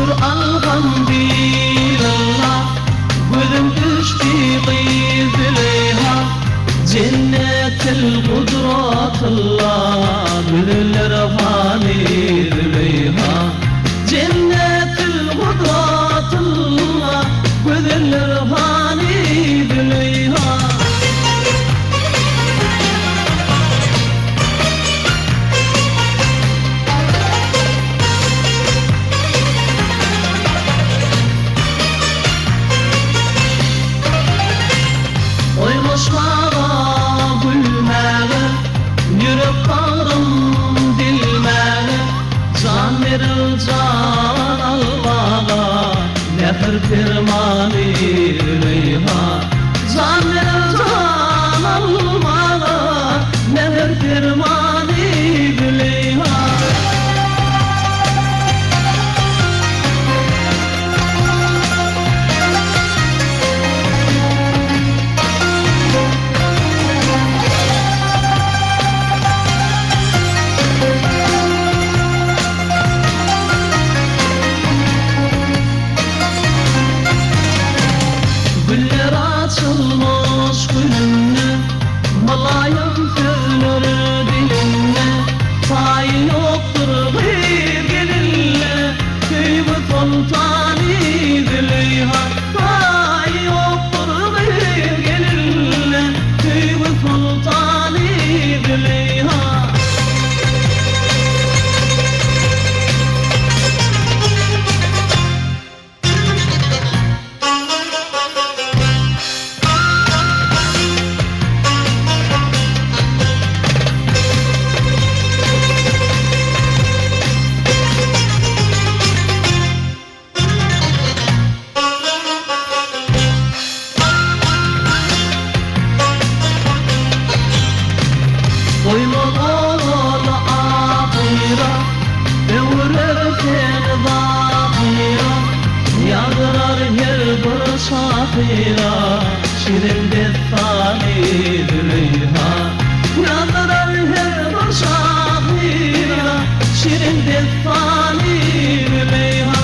şükür elhamdülillah. Gözüm düştü kıyfileyha, cennetil kudratullah. Gülüller fani dileyha, cennetil kudratullah. Gülüller fani dileyha. Oynaşmağa, gülmeğe, yürek bağrım dilmeğe. Can verir can almağa, nefir firmanı dileyha. Can verir can almağa, nefir firmanı dileyha. Güller açılmış gülünle, malayım sözler dilinle. Tayin yoktur bir gelinle, köyümü sultani dileyha. Tayin yoktur bir gelinle, köyümü sultani dileyha. Doymadan ahira, ömrümden zahira. Yağdırar her bir şahira, şirin destani dileyha. Yağdırar her bir şahira, şirin destani dileyha.